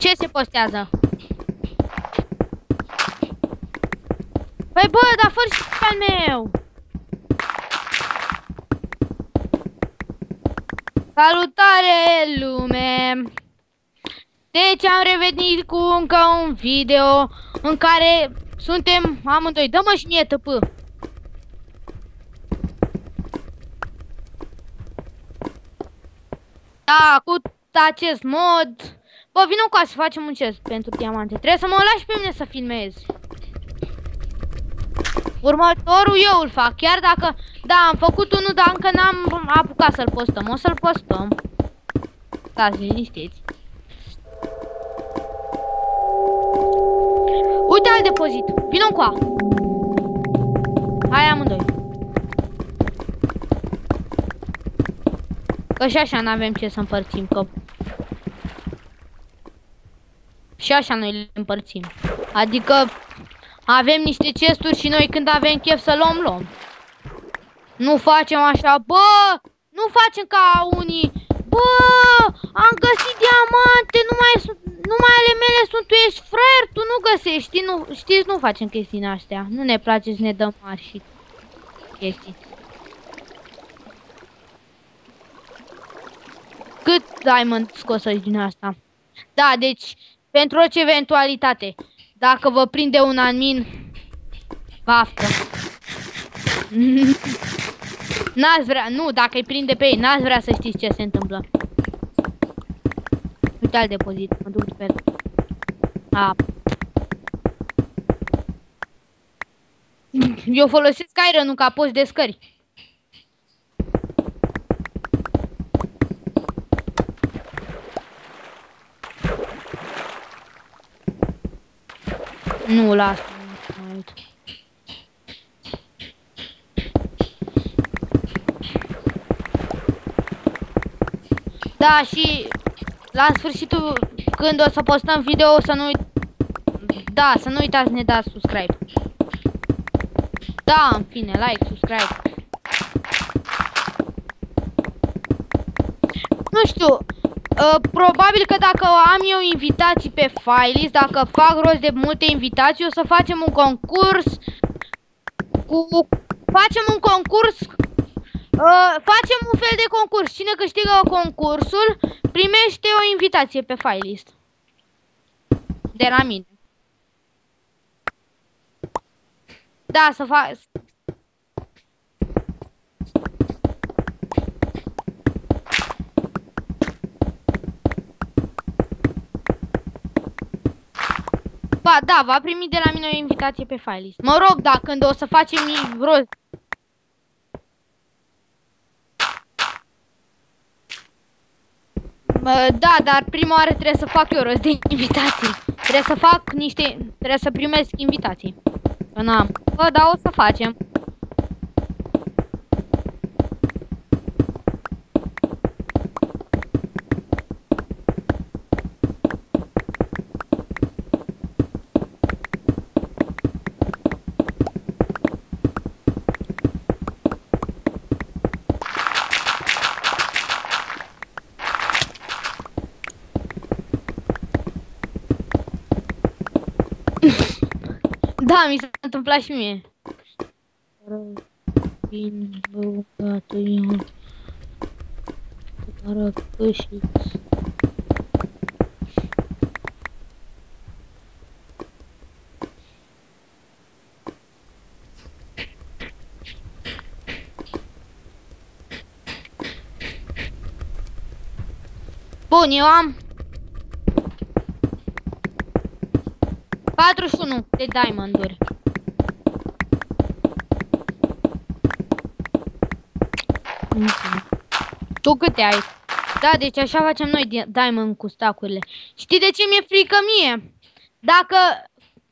Ce se postează? Păi bă, dar fără și al meu. Salutare lume. Deci am revenit cu încă un video în care suntem amândoi. Dă-mă și mie tăpă. Da, cu acest mod. Bă, vină cu să facem un chest pentru diamante. Trebuie să mă lași pe mine să filmez. Următorul eu îl fac, chiar dacă... Da, am făcut unul, dar încă n-am apucat să-l postăm. O să-l postăm. Stați liniștiți. Uite al depozit. Vină cu a. Hai amândoi. Că și așa n-avem ce să împărțim, că... Și așa noi le împărțim. Adică avem niște chesturi și noi când avem chef să luăm, luăm. Nu facem așa, bă! Nu facem ca unii. Bă! Am găsit diamante, numai ale mele sunt, tu ești fraier, tu nu găsești, știți, nu facem chestii în astea. Nu ne place să ne dăm mari și chestii. Cât diamond scoți din asta? Da, deci, pentru orice eventualitate, dacă vă prinde un admin, baftă. N-ați vrea, nu, dacă îi prinde pe ei, n-ați vrea să știți ce se întâmplă. Uite al depozit, mă duc pe Eu folosesc iron-ul ca post de scări. Nu, las mult. Da, și la sfârșitul, când o să postăm video, o să nu da, să nu uitați să ne dați subscribe. Da, în fine, like, subscribe. Nu știu, probabil că dacă am eu invitații pe Filelist, dacă fac rost de multe invitații, o să facem un concurs facem un fel de concurs. Cine câștigă concursul primește o invitație pe Filelist de la mine. Da, să fac. Ba, da, va primi de la mine o invitație pe Filelist. Mă rog, da, când o să facem rost. Da, dar prima oară trebuie să fac eu rost de invitații. Trebuie să primesc invitații. Că n-am. Bă, da, o să facem. Da, mi s-a întâmplat și mie. Bun, eu am 41 de diamonduri. Tu câte ai? Da, deci așa facem noi diamond cu stacurile. Știi de ce mi-e frică mie?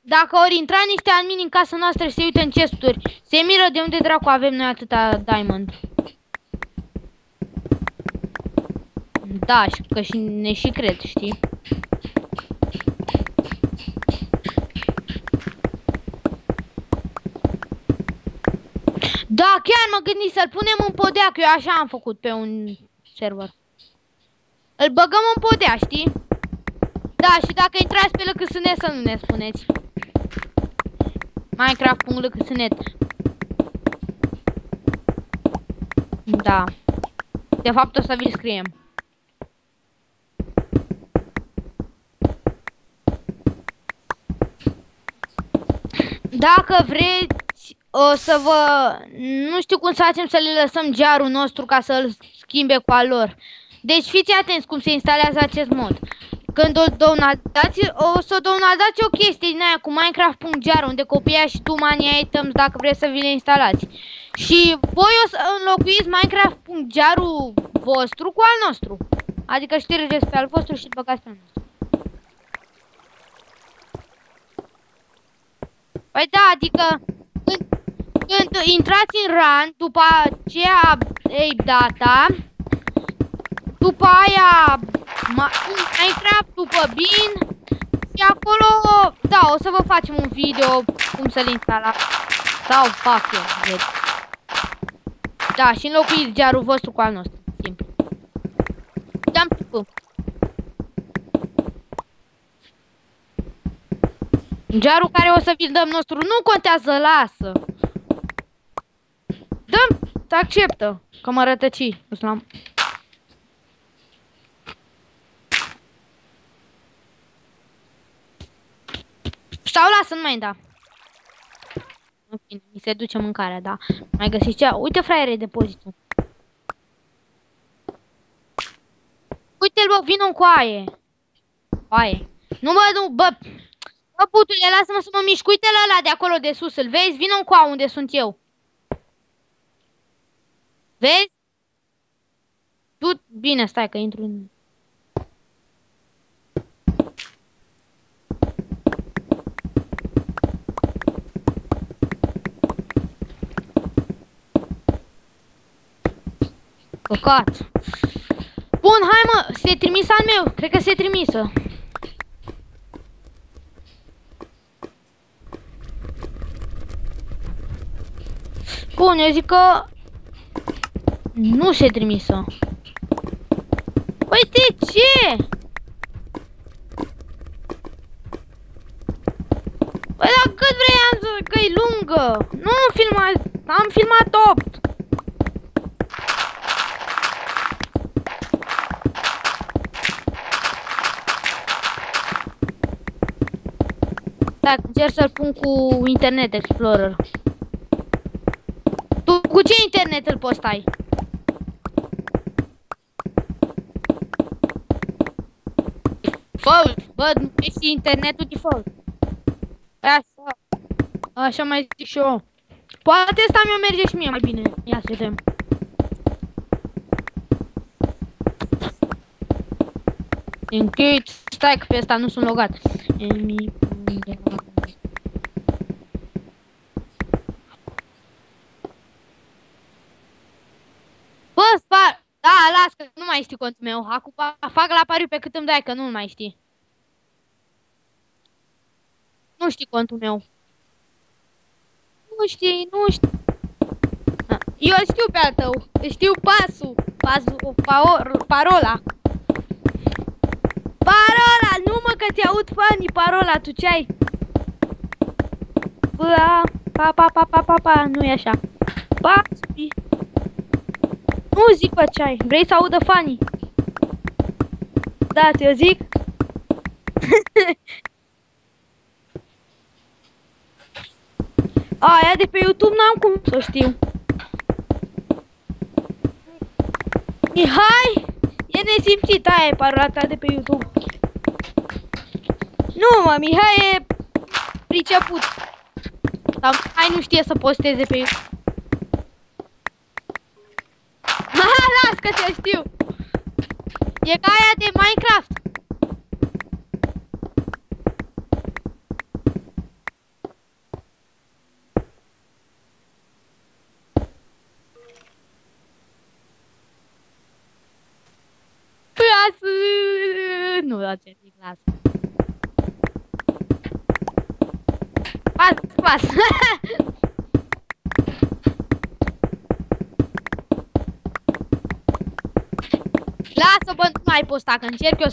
Dacă ori intra niște admini în casa noastră și se uită în chesturi, se miră de unde dracu avem noi atâta diamond. Da, că și ne și cred, știi? Da, chiar mă gândi să-l punem în podea, că eu așa am făcut pe un server. Îl băgăm în podea, știi? Da, și dacă intrați pe LKSNet să nu ne spuneți. Minecraft.lksnet. Da. De fapt o să vi-l scriem. Dacă vreți, o să vă... Nu știu cum să facem să le lăsăm jarul nostru ca să-l schimbe cu al lor. Deci fiți atenți cum se instalează acest mod. Când o downloadați, o să downloadați o chestie din aia cu Minecraft.jar, unde copiați și tu money items dacă vreți să vi le instalați. Și voi o să înlocuiți Minecraft.jar-ul vostru cu al nostru. Adică ștergeți pe al vostru și îl băgați pe al nostru. Păi da, adică când intrați în run, după aceea ei data, după aia Minecraft, după bin și acolo, da, o să vă facem un video cum să le instalați. Sau fac eu, deci. Da, și înlocuiți jarul vostru cu al nostru, simplu. Dăm tipul. Jarul care o să vi-l dăm nostru nu contează, lasă. Dăm, te acceptă, că mă rătăci. Sau lasă, nu mai da. În fine, mi se duce mâncarea, da. Mai găsiți cea? Uite, fraiere, depozitul. Uite-l, bă, vină în coaie. Coaie. Nu, bă, nu, bă. Bă, putule, lasă-mă să mă mișc. Uite-l ăla de acolo de sus, îl vezi? Vină în coa unde sunt eu. Vezi? Tu, bine, stai că intru în... Căcat. Bun, hai mă, se trimis al meu. Cred că se trimisă. Bun, eu zic că nu se trimisă. Păi de ce? Păi dar cât vrei că-i lungă? Nu am filmat 8. Dacă încerc să-l pun cu Internet Explorer. Tu cu ce internet îl poți stai? Default, bă, nu ești internetul default. Așa. Așa mai zic și eu. Poate asta mi-o merge și mie mai bine. Ia să vedem. Închid. Stai că pe asta nu sunt logat. Bă, da, las că nu mai știi contul meu. Acum fac la pariu pe cât îmi dai, că nu mai știi. Nu știi contul meu. Nu știi. Eu știu pe al tău. Știu pasul. Parola. Parola, nu mă că te-aud fanii, parola, tu ce ai? Pa, nu e așa. Pasul. Nu zic pe ce ai, vrei să audă fanii? Da, ți-o zic? Aia de pe YouTube n-am cum să o știu. Mihai, e nesimțit, aia e parola ta de pe YouTube. Nu, mă, Mihai e priceput. Sau Mihai nu știe să posteze pe YouTube. Aha, las că te știu. E ca aia de Minecraft. Lasă. Nu, da, ce zic, lasă. Pas. Lasă, bă, nu mai posta, că încerc eu